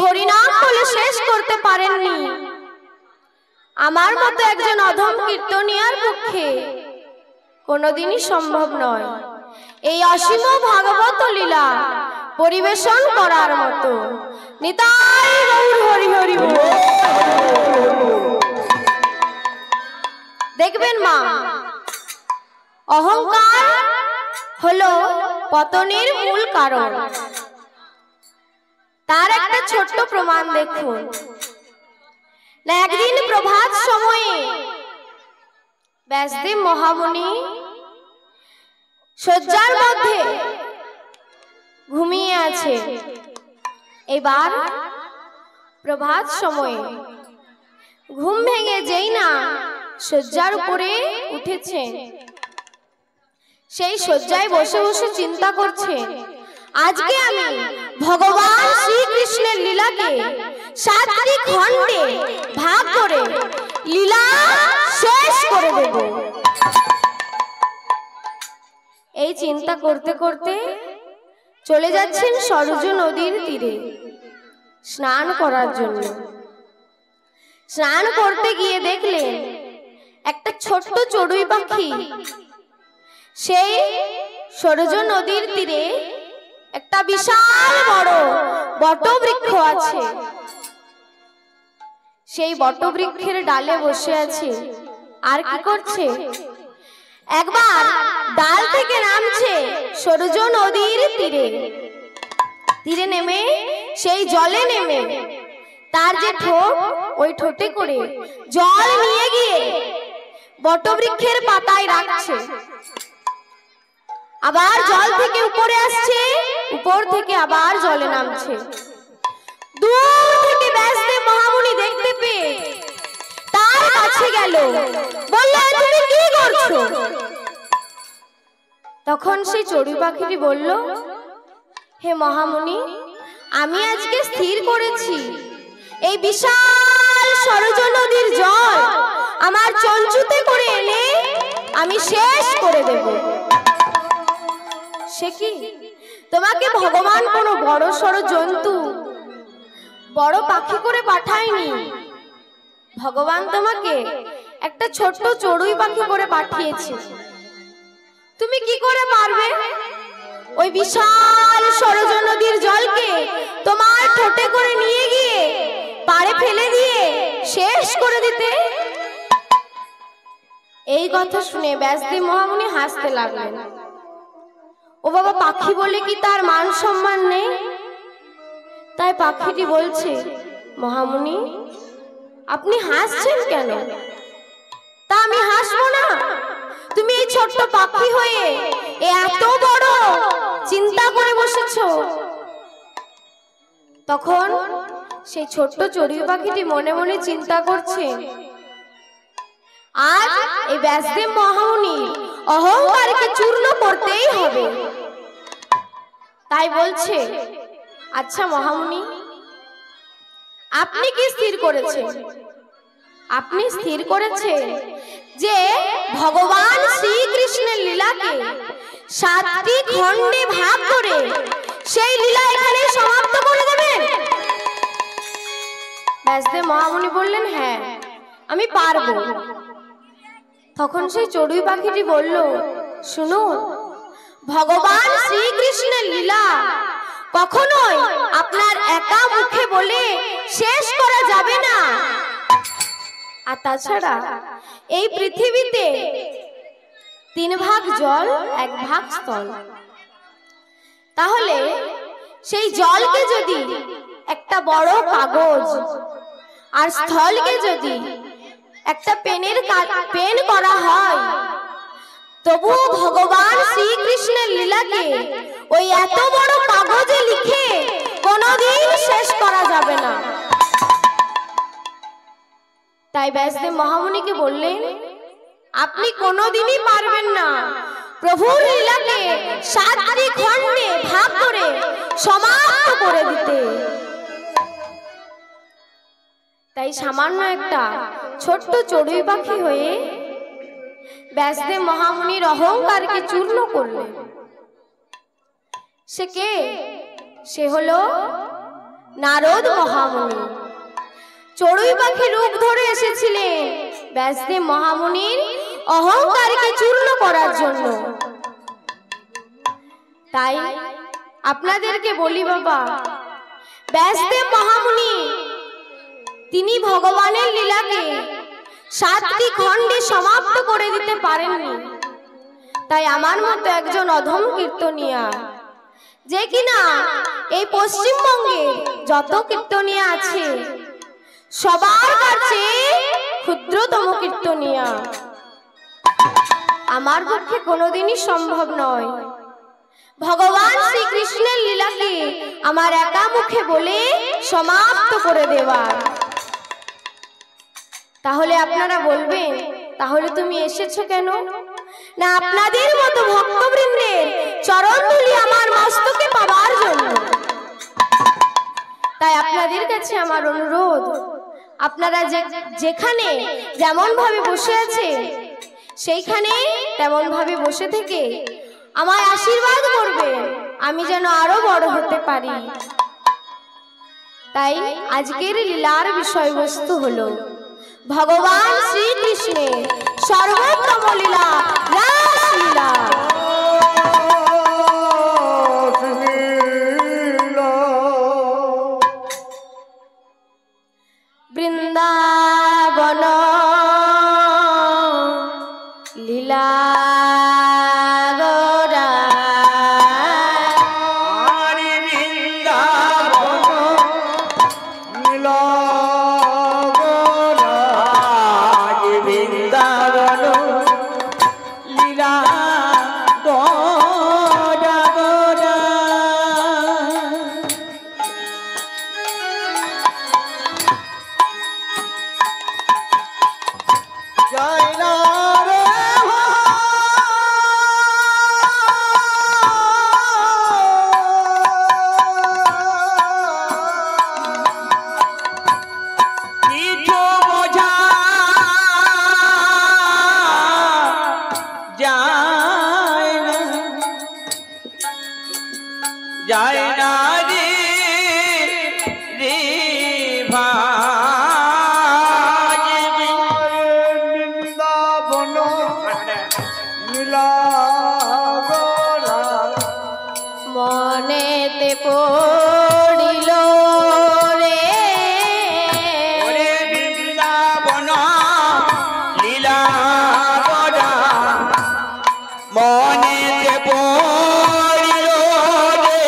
হরিনাম বলে শেষ করতে পারেননি আমার মতো একজন অধম কীর্তনিয়ার পক্ষে কোনোদিনই সম্ভব নয় এই অসীম ভাগবত লীলা পরিবেশন করার মতো। নিতাই গৌর হরি হরি বল। দেখবেন মা, অহংকার হলো পতনের মূল কারণ। তার একটা ছোট্ট প্রমাণ দেখুন। একদিন প্রভাত সময়ে ব্যাসদেব মহামুনি শয্যার মধ্যে ঘুমিয়ে আছে। এবার প্রভাত সময়ে ঘুম ভেঙে যেই না শয্যার উপরে উঠেছেন, সেই শয্যায় বসে বসে চিন্তা করছেন, আজকে আমি ভগবান শ্রীকৃষ্ণের লীলাকে 7টি খণ্ডে ভাগ করে লীলা শেষ করে দেব। এই চিন্তা করতে করতে চলে যাচ্ছেন সরযূ নদীর তীরে স্নান করার জন্য। স্নান করতে গিয়ে দেখলেন একটা ছোট্ট চড়ুই পাখি সেই সরযূ নদীর তীরে একটা বিশাল বড় বটবৃক্ষ আছে, সেই বটবৃক্ষের ডালে বসে আছে। আর কি করছে? একবার ডাল থেকে নামছে সরযূ নদীর তীরে। তীরে নেমে সেই জলে নেমে তার যে ঠোঁট, ওই ঠোঁটে করে জল নিয়ে গিয়ে বটবৃক্ষের পাতায় রাখছে। আবার জল থেকে উপরে আসছে, উপর থেকে আবার জলে নামছে। দূর থেকে ব্যাসদেব মহামুনি দেখতে পেয়ে তার কাছে গেল, বলল, তুমি কি করছো? তখন সেই চড়ুই পাখিটি বলল, হে মহামুনি, আমি আজকে স্থির করেছি এই বিশাল সরযূ নদীর জল আমার চঞ্চুতে করে এনে আমি শেষ করে দেব। সে কি? তোমাকে ভগবান কোনো বড় সড় জন্তু, বড় পাখি করে পাঠায়নি। ভগবান তোমাকে একটা ছোট্ট চড়ুই পাখি করে পাঠিয়েছে। তুমি কি করে পারবে ওই বিশাল সরযূ নদীর জলকে তোমার ঠোঁটে করে নিয়ে গিয়ে পাড়ে ফেলে দিয়ে শেষ করে দিতে? এই কথা শুনে ব্যাসদেব মহামুনি হাসতে লাগলেন। ও বাবা, পাখি বলে কি তার মান সম্মান নেই? তাই পাখিটি বলছে, মহামুনি আপনি হাসছেন কেন? তা আমি হাসবো না। তুমি এই ছোট্ট পাখি হয়ে এত বড় চিন্তা করে বসেছো। তখন সেই ছোট্ট চড়ুই পাখিটি মনে মনে চিন্তা করছে, আজ এই ব্যাসদেব মহামুনি অহংকারকে চূর্ণ করতেই হবে। তাই বলছে, আচ্ছা মহামুনি, আপনি কি স্থির করেছেন? আপনি স্থির করেছেন যে ভগবান শ্রীকৃষ্ণের লীলাকে 7টি খণ্ডে ভাগ করে সেই লীলা এখানে সমাপ্ত করে দেবেন? ব্যাসদেব মহামুনি বললেন, হ্যাঁ আমি পারবো। তখন সেই চড়ুই পাখিটি বলল, শুনুন, ভগবান শ্রীকৃষ্ণের লীলা কখনোই আপনার একা মুখে বলে শেষ করা যাবে না। আর তাছাড়া এই পৃথিবীতে 3 ভাগ জল, 1 ভাগ স্থল। তাহলে সেই জলকে যদি একটা বড় কাগজ আর স্থলকে যদি একটা পেন করা হয়, তবুও ভগবান শ্রীকৃষ্ণের লীলাকে ওই এত বড় কাগজে লিখে কোনোদিন শেষ করা যাবে না। তাই ব্যাসদেব মহামুনিকে বললেন, আপনি কোনোদিনই পারবেন না প্রভুর লীলাকে 7টি খণ্ডে ভাগ করে সমাপ্ত করে দিতে। তাই সামান্য একটা ছোট্ট চড়ুই পাখি হয়ে ব্যাসদেব মহামুনির অহংকারকে চূর্ণ করলেন। সে কে? সে হলো নারদ মহামুনি চড়ুই পাখি রূপ ধরে এসেছিলেন ব্যাসদেব মহামুনির অহংকারকে চূর্ণ করার জন্য। তাই আপনাদেরকে বলি বাবা, ব্যাসদেব মহামুনি তিনি ভগবানের লীলাকে 7টি খণ্ডে সমাপ্ত করে দিতে পারেননি। তাই আমার মতো একজন অধম কীর্তনিয়া, যে কিনা এই পশ্চিমবঙ্গে যত কীর্তনিয়া আছে সবার কাছে ক্ষুদ্রতম কীর্তনিয়া, আমার পক্ষে কোনোদিনই সম্ভব নয় ভগবান শ্রীকৃষ্ণের লীলাকে আমার একা মুখে বলে সমাপ্ত করে দেওয়া। তাহলে আপনারা বলবেন, তাহলে তুমি এসেছো কেন? না আপনাদের মতো ভক্তবৃন্দের চরণধূলি আমার মস্তকে পাওয়ার জন্য। তাই আপনাদের কাছে আমার অনুরোধ, আপনারা যেখানে যেমন ভাবে বসে আছে সেইখানে তেমন ভাবে বসে থেকে আমায় আশীর্বাদ করবে, আমি যেন আরো বড় হতে পারি। তাই আজকের লীলার বিষয়বস্তু হলো ভগবান শ্রীকৃষ্ণের সর্বোত্তম লীলা রাসলীলা। বৃন্দাবন লীলা মনেতে পড়িল রে বৃন্দাবন লীলা গড়া, মনেতে পড়িল রে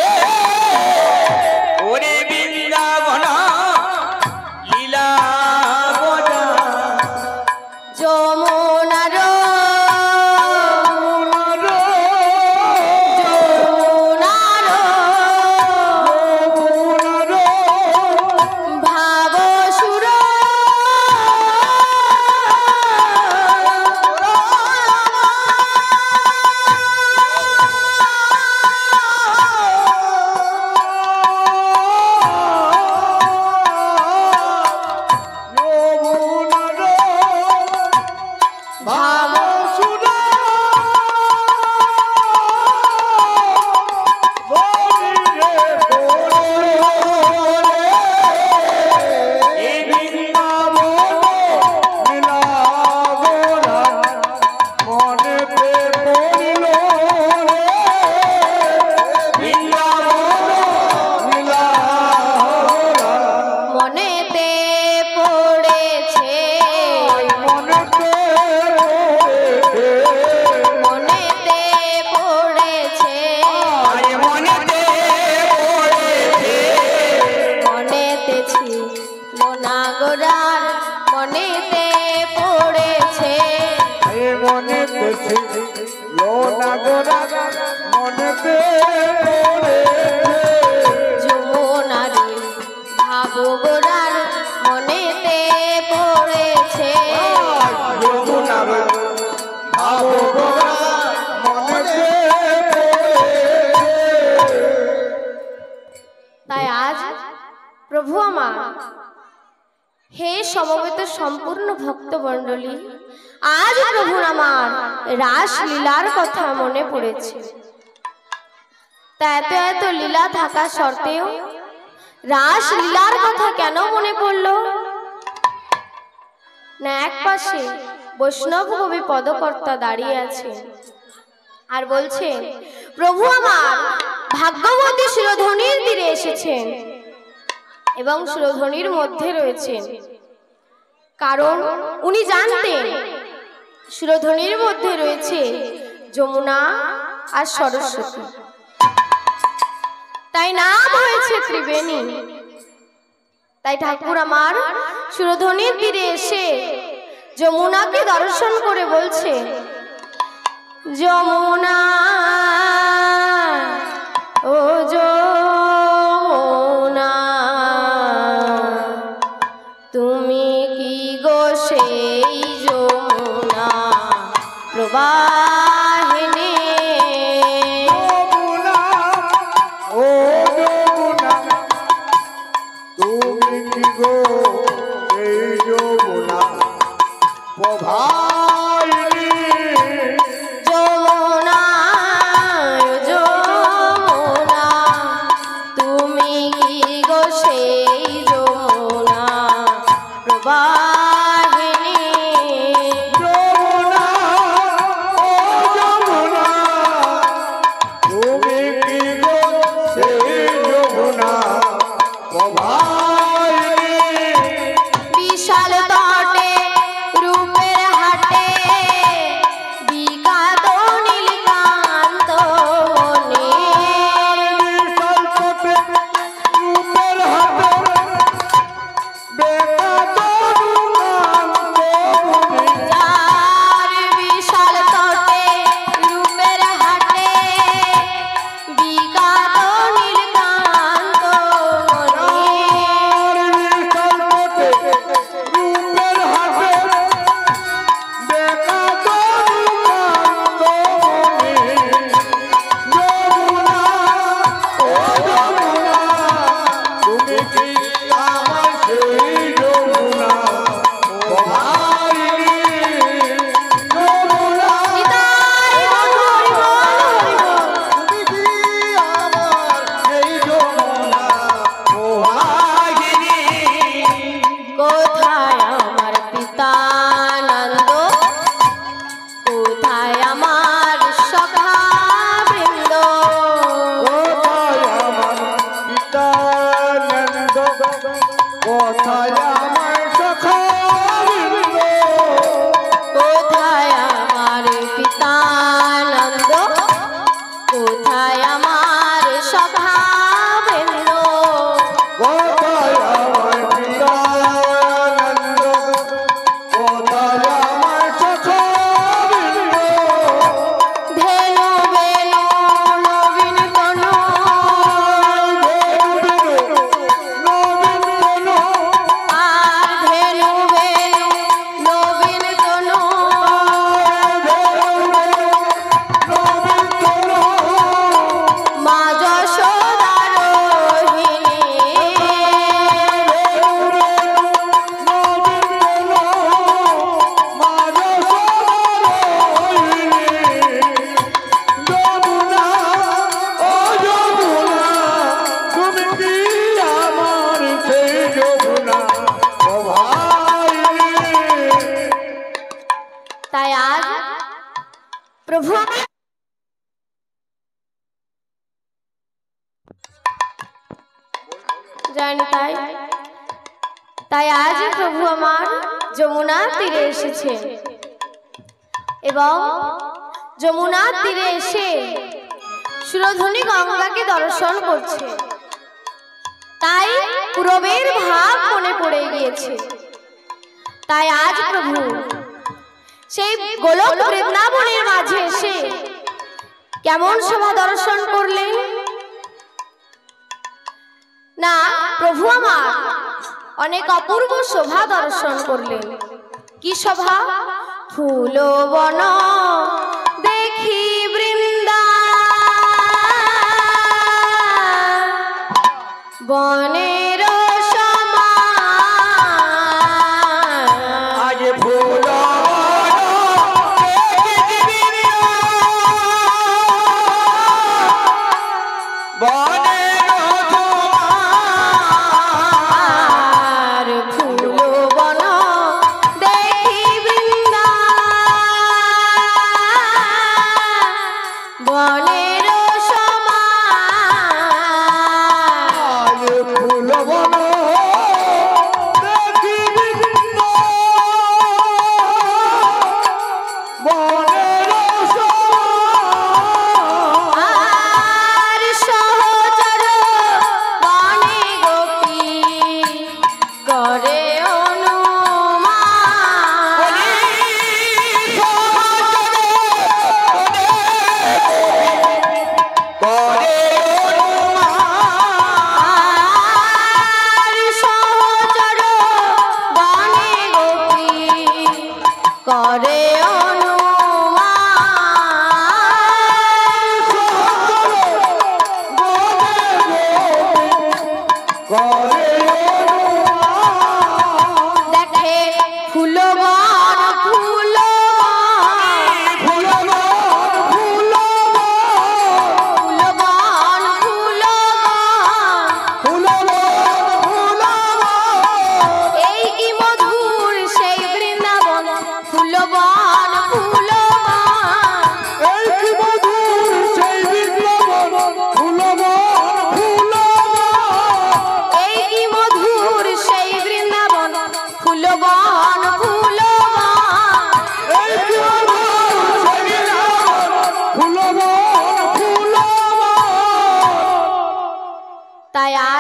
ওরে বৃন্দাবন লীলা গড়া। যমুনার প্রভু আমার, হে সমবেত সম্পূর্ণ ভক্তমণ্ডলী, আজ প্রভু আমার রাসলীলার কথা মনে পড়েছে। তা এত এত লীলা থাকা সত্ত্বেও রাস লীলার কথা কেন মনে পড়লো না? এক পাশে বৈষ্ণব কবি পদকর্তা দাঁড়িয়ে আছে আর বলছে, প্রভু আমার ভাগ্যবতী শিরোধনির তীরে এসেছেন এবং শিরোধনির মধ্যে রয়েছেন, কারণ উনি জানতেন শিরোধনির মধ্যে রয়েছে যমুনা আর সরস্বতী, তাই নাম হয়েছে ত্রিবেণী। তাই ঠাকুর আমার শিরোধনির তীরে এসে যমুনাকে দর্শন করে বলছে, যমুনা ও যমুনা তুমি কি গো সেই যমুনা প্রবাহিনী? যমুনা ও যমুনা তুমি কি গো সেই যমুনা প্রবাহিনী? যমুনা যমুনা তুমি কি গো সেই যমুনা প্রবাহিনী? যমুনা ও যমুনা তুমি কি গো সেই যমুনা প্রবাহিনী? বিশাল তটে রূপের হাটে বিকাত নীলকান্ত মনে, বিশাল তটে রূপের হাটে বেকাত নীলকান্ত মনে। যার বিশাল তটে রূপের হাটে বিকাত নীলকান্ত মনে, কোথায় আমার পিতা নন্দ, কোথায় আমার সখা বৃন্দ, কোথায় আমার সখা বৃন্দ? কোথায় আমার পিতা নন্দ, কোথায় আমার সখা বৃন্দ, কোথায় আমার পিতানন্দ? কোথায় আমার সখা বৃন্দ? ধেনু বেনু নবীন তনু, আর ধেনু বেনু নবীন তনু, মা যশোদা রোহিণী, যমুনা ও যমুনা তুমি কি আমার সেই যমুনা প্রবাহিনী? তাই আজ প্রভু জানি তাই তাই আজ প্রভু আমার যমুনার তীরে এসেছে এবং যমুনার তীরে এসে সুরধনী গঙ্গাকে দর্শন করছে। তাই পূরবের ভাব মনে পড়ে গিয়েছে। তাই আজ প্রভু সেই গোলক বৃন্দাবনের মাঝে এসে কেমন শোভা দর্শন করলেন না, প্রভু আমার অনেক অপূর্ব শোভা দর্শন করলেন। কি শোভা! ফুল বন দেখি বৃন্দা বনের আজ ফুল বনে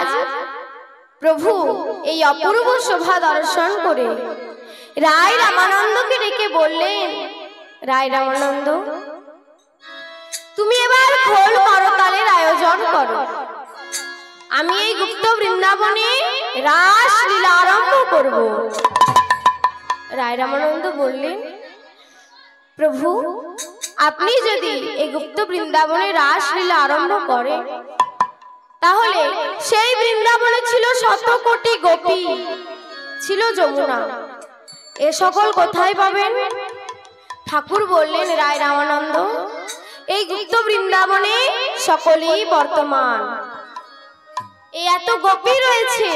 আজ প্রভু এই অপূর্ব শোভা দর্শন করে রায় রামানন্দকে ডেকে বললেন, রায় রামানন্দ, তুমি এবার খোল করতালের আয়োজন করো। আমি এই গুপ্ত বৃন্দাবনে রাস লীলা আরম্ভ করব। রায় রামানন্দ বললেন, প্রভু আপনি যদি এই গুপ্ত বৃন্দাবনে রাস লীলা আরম্ভ করেন, তাহলে সেই বৃন্দাবনে ছিল শত কোটি গোপী, ছিল যমুনা, এ সকল কোথায় পাবেন? ঠাকুর বললেন, রায় রামানন্দ, এই গুপ্ত বৃন্দাবনে সকলেই বর্তমান। এই এত গোপী রয়েছে,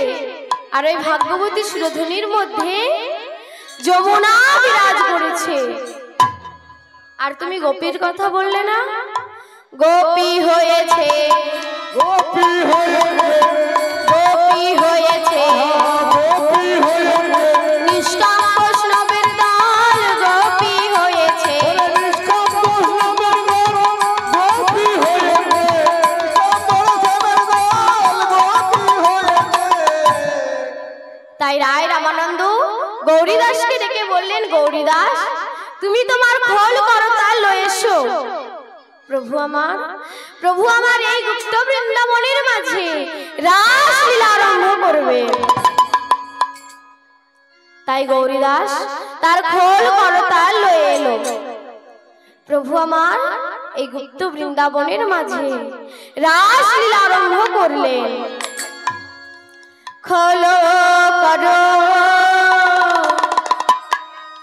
আর ওই ভাগ্যবতী সুরধুনির মধ্যে যমুনা বিরাজ করেছে। আর তুমি গোপীর কথা বললে না? গোপী হয়েছে, গোপী হয়েছে, গোপী হয়েছে, গোপী হয়েছে, নিষ্কাম বৈষ্ণবের দল গোপী হয়েছে। নিষ্কাম বৈষ্ণবের দল গোপী হয়েছে, বৈষ্ণবের দল গোপী হয়েছে। তাই রায় রামানন্দ গৌরীদাসকে ডেকে বললেন, গৌরীদাস, তুমি তোমার খোল করতাল লয়ে এসো। প্রভু আমার এই গুপ্ত বৃন্দাবনের মাঝে রাস লীলা আরম্ভ করবে। তাই গৌরীদাস তার খোল করতাল লয়ে এলো। প্রভু আমার এই গুপ্ত বৃন্দাবনের মাঝে রাস লীলা আরম্ভ করলেন। খোলো করো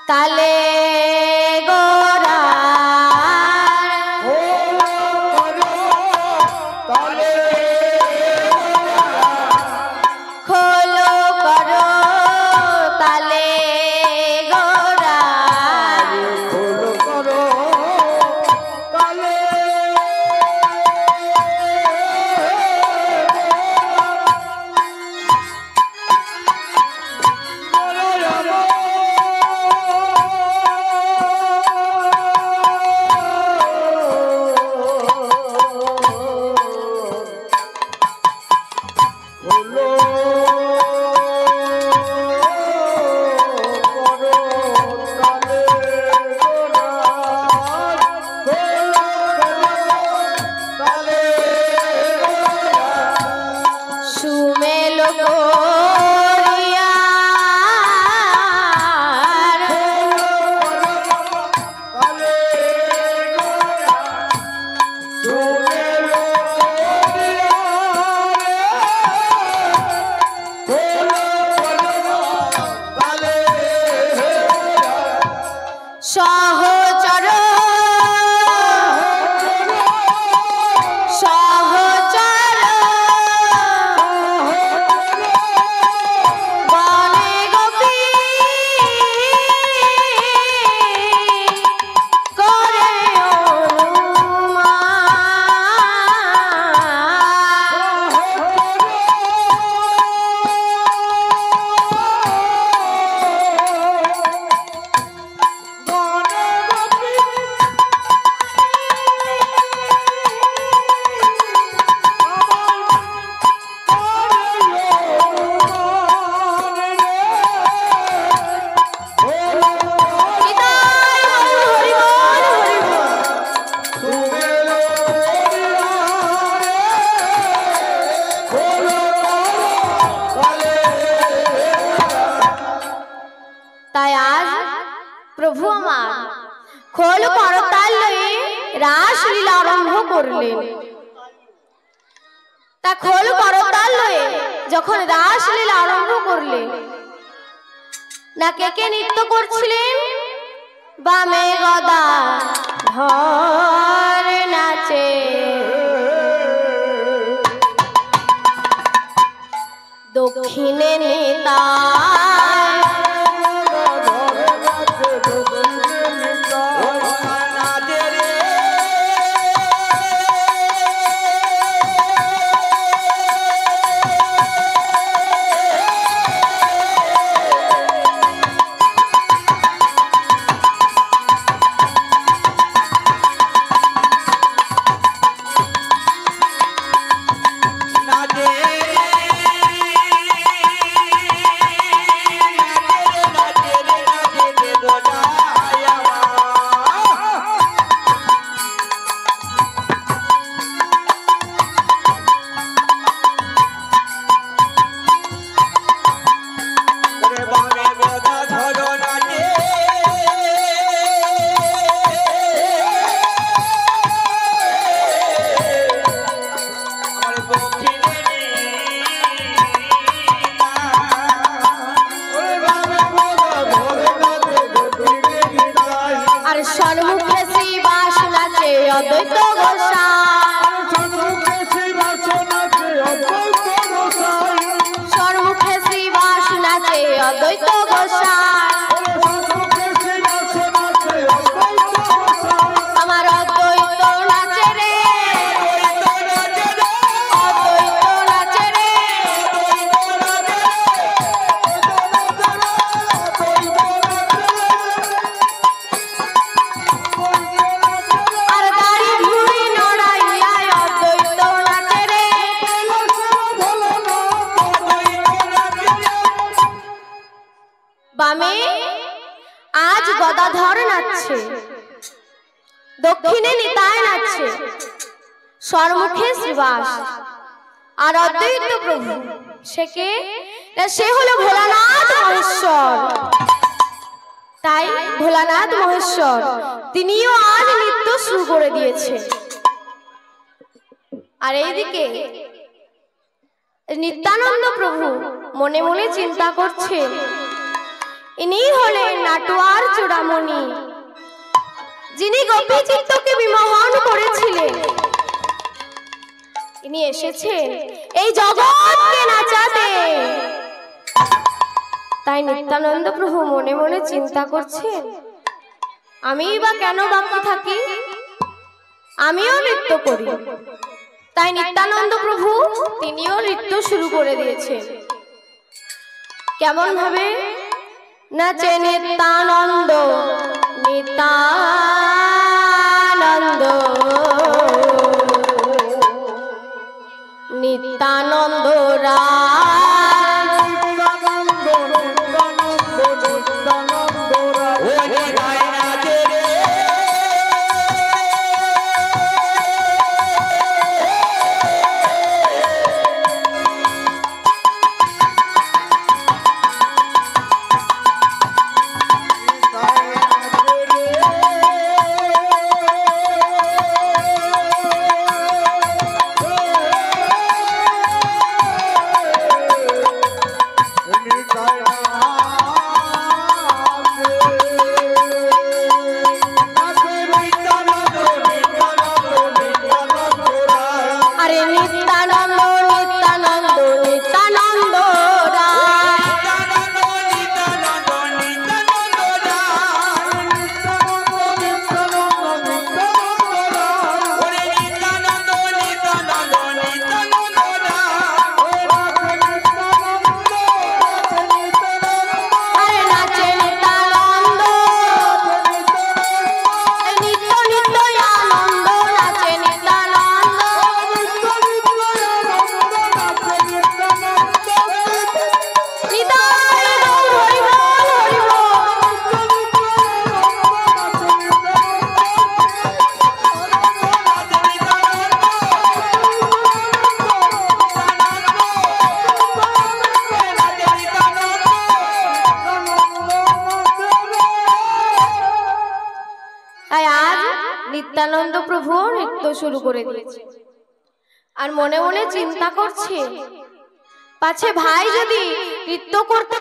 তালে গোরা, খোলো করো তালে গোরা, খোল করো তালে সুমেলো করিয়া সহচর সহচর বনে গোপী করে তাই আজ প্রভু আমার খোল করতাল লয়ে রাস লীলা আরম্ভ করলেন। তা খোল করতাল লয়ে যখন রাস লীলা আরম্ভ করলেন, না কে কে নৃত্য করছিলেন? বামে গদা ধর নাচে, দক্ষিণে নেতা নাচে অদ্বৈত গোসাই, সর্বমুখে শ্রীবাস নাচে অদ্বৈত গোসাই, আমার অদ্বৈত নাচে রে, অদ্বৈত নাচে রে, আর গাড়ি ঘুড়ি নড়াইয়া অদ্বৈত নাচে রে। বামে আজ গদাধর নাচছে, দক্ষিণে নিতাই নাচছে, সর্বমুখে শ্রীবাস, আর অদ্বৈত প্রভু সে কে? সে হলো ভোলানাথ মহেশ্বর। তাই ভোলানাথ মহেশ্বর তিনিও আজ নৃত্য শুরু করে দিয়েছে। আর এইদিকে নিত্যানন্দ প্রভু মনে মনে চিন্তা করছে, ইনি হলেন নাটুয়ার চূড়ামণি, যিনি গোপী চিত্তকে বিমোহন করেছিলেন। ইনি এসেছেন এই জগৎকে নাচাতে। তাই নিত্যানন্দ প্রভু মনে মনে চিন্তা করছেন, আমি বা কেন বাকি থাকি, আমিও নৃত্য করি। তাই নিত্যানন্দ প্রভু তিনিও নৃত্য শুরু করে দিয়েছেন। কেমন ভাবে নাচে নিত্যানন্দ, নিত্যানন্দ, নিত্যানন্দ নিত্যানন্দ প্রভু নৃত্য শুরু করে দিয়েছে। আর মনে মনে চিন্তা করছে, পাছে ভাই যদি নৃত্য করতে